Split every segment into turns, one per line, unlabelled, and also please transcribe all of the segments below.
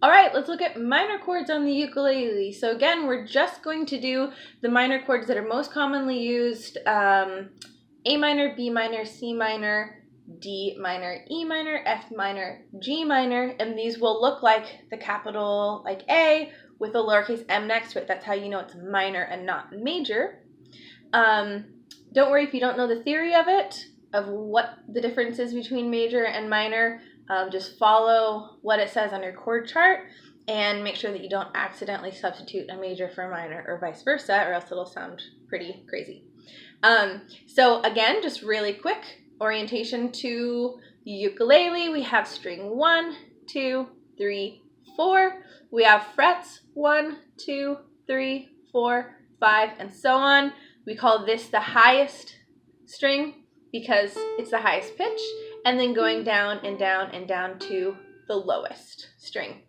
All right, let's look at minor chords on the ukulele. So again, we're just going to do the minor chords that are most commonly used. A minor, B minor, C minor, D minor, E minor, F minor, G minor, and these will look like the capital like A with a lowercase m next to it. That's how you know it's minor and not major. Don't worry if you don't know the theory of it, of what the difference is between major and minor. Just follow what it says on your chord chart and make sure that you don't accidentally substitute a major for a minor or vice versa, or else it'll sound pretty crazy. So again, just really quick orientation to the ukulele. We have string 1, 2, 3, 4. We have frets 1, 2, 3, 4, 5, and so on. We call this the highest string because it's the highest pitch, and then going down and down and down to the lowest string.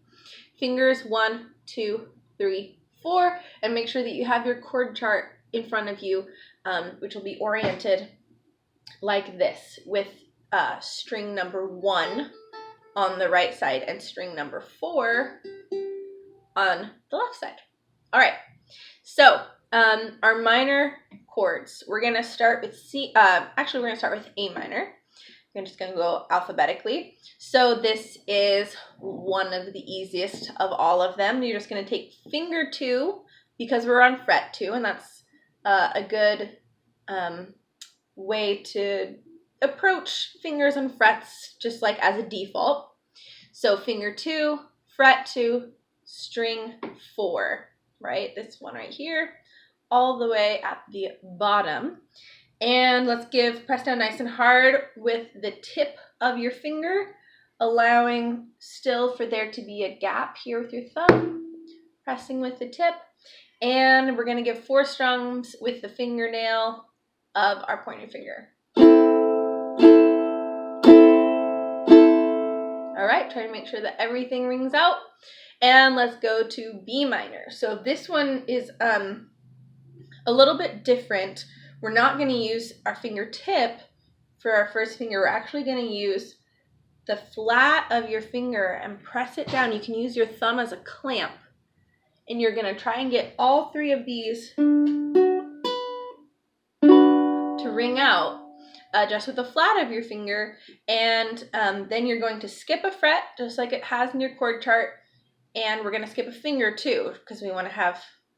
Fingers 1, 2, 3, 4, and make sure that you have your chord chart in front of you, which will be oriented like this, with string number 1 on the right side and string number 4 on the left side. All right, so our minor chords, we're going to start with we're going to start with A minor. I'm just going to go alphabetically. So this is one of the easiest of all of them. You're just going to take finger 2 because we're on fret 2, and that's a good way to approach fingers and frets just like as a default. So finger 2, fret 2, string 4, right? This one right here, all the way at the bottom. And let's press down nice and hard with the tip of your finger, allowing still for there to be a gap here with your thumb, pressing with the tip. And we're going to give 4 strums with the fingernail of our pointer finger. All right, try to make sure that everything rings out. And let's go to B minor. So this one is a little bit different. We're not going to use our fingertip for our first finger. We're actually going to use the flat of your finger and press it down. You can use your thumb as a clamp. And you're going to try and get all 3 of these to ring out just with the flat of your finger. And then you're going to skip a fret, just like it has in your chord chart. And we're going to skip a finger too, because we want to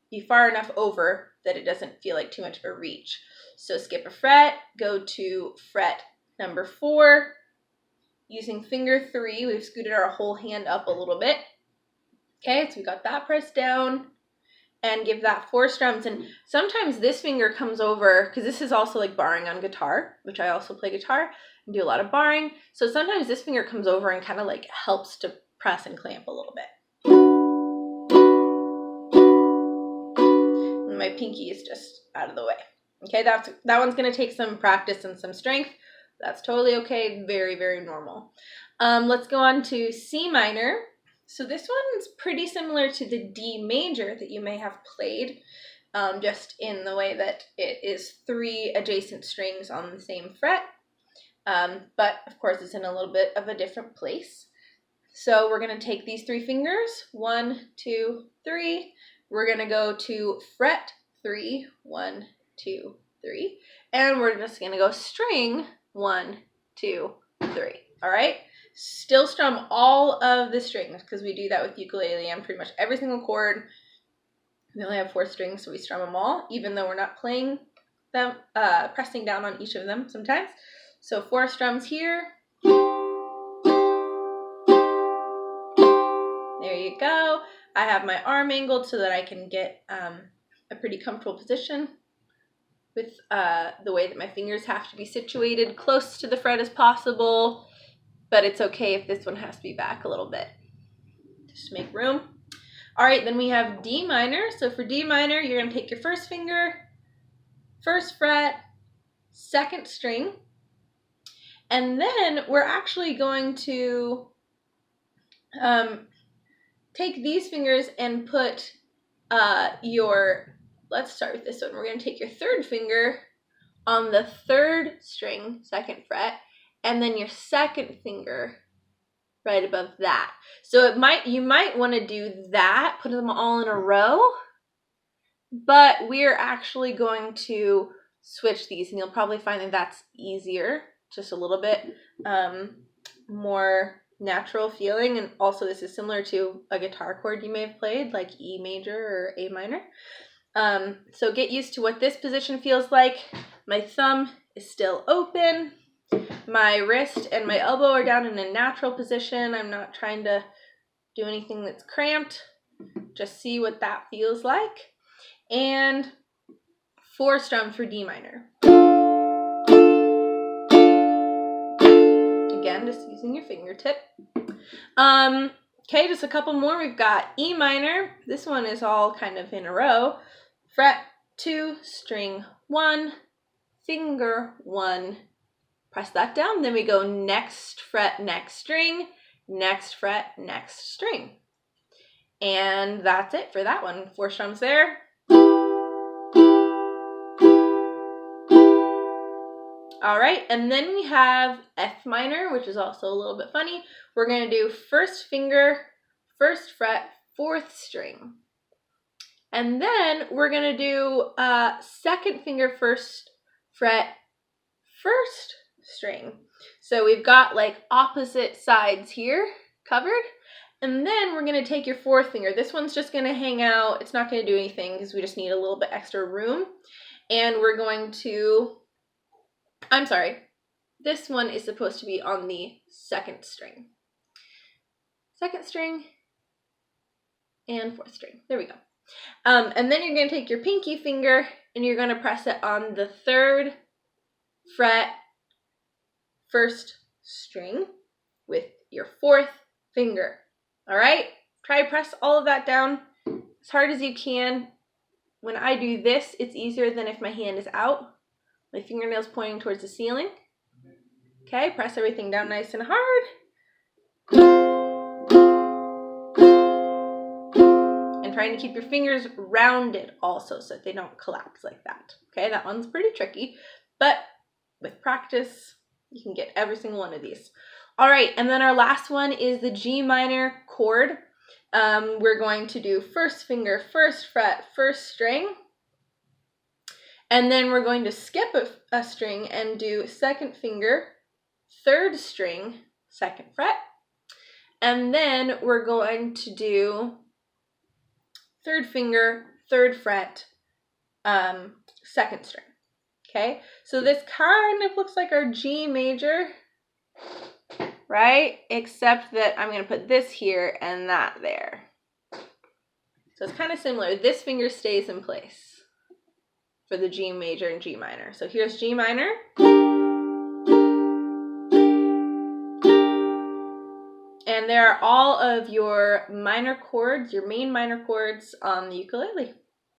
be far enough over that it doesn't feel like too much of a reach. So skip a fret, go to fret number 4. Using finger 3, we've scooted our whole hand up a little bit. Okay, so we got that pressed down, and give that 4 strums. And sometimes this finger comes over, because this is also like barring on guitar, which I also play guitar and do a lot of barring. So sometimes this finger comes over and kind of like helps to press and clamp a little bit. And my pinky is just out of the way. Okay, that one's going to take some practice and some strength. That's totally okay. Very, very normal. Let's go on to C minor. So this one's pretty similar to the D major that you may have played, just in the way that it is 3 adjacent strings on the same fret. But of course it's in a little bit of a different place. So we're going to take these 3 fingers, 1, 2, 3. We're going to go to fret 3, 1, 2, 3, and we're just going to go string 1, 2, 3. All right, still strum all of the strings because we do that with ukulele on pretty much every single chord. We only have 4 strings, so we strum them all, even though we're not playing them, pressing down on each of them sometimes. So 4 strums here. There you go. I have my arm angled so that I can get a pretty comfortable position with the way that my fingers have to be situated close to the fret as possible, but it's okay if this one has to be back a little bit, just to make room. All right, then we have D minor. So for D minor, you're going to take your first finger, 1st fret, 2nd string, and then we're actually going to take these fingers and put let's start with this one. We're going to take your 3rd finger on the 3rd string, 2nd fret, and then your 2nd finger right above that. So you might want to do that, put them all in a row, but we're actually going to switch these, and you'll probably find that that's easier, just a little bit more natural feeling. And also this is similar to a guitar chord you may have played, like E major or A minor. So get used to what this position feels like. My thumb is still open. My wrist and my elbow are down in a natural position. I'm not trying to do anything that's cramped. Just see what that feels like. And 4 strums for D minor. Again, just using your fingertip. Okay, just a couple more. We've got E minor. This one is all kind of in a row. Fret 2, string 1, finger 1. Press that down. Then we go next fret, next string, next fret, next string. And that's it for that one. 4 strums there. All right, and then we have F minor, which is also a little bit funny. We're going to do first finger, first fret, 4th string. And then we're going to do second finger, first fret, 1st string. So we've got like opposite sides here covered. And then we're going to take your 4th finger. This one's just going to hang out. It's not going to do anything because we just need a little bit extra room. And we're going to, I'm sorry, this one is supposed to be on the 2nd string. 2nd string and 4th string. There we go. And then you're going to take your pinky finger and you're going to press it on the 3rd fret, 1st string with your 4th finger. All right, try to press all of that down as hard as you can. When I do this, it's easier than if my hand is out. My fingernails pointing towards the ceiling. Okay, press everything down nice and hard. And trying to keep your fingers rounded also so that they don't collapse like that. Okay, that one's pretty tricky, but with practice, you can get every single one of these. All right, and then our last one is the G minor chord. We're going to do first finger, 1st fret, 1st string. And then we're going to skip a string and do 2nd finger, 3rd string, 2nd fret. And then we're going to do 3rd finger, 3rd fret, 2nd string. Okay, so this kind of looks like our G major, right? Except that I'm going to put this here and that there. So it's kind of similar. This finger stays in place for the G major and G minor. So here's G minor. And there are all of your minor chords, your main minor chords on the ukulele.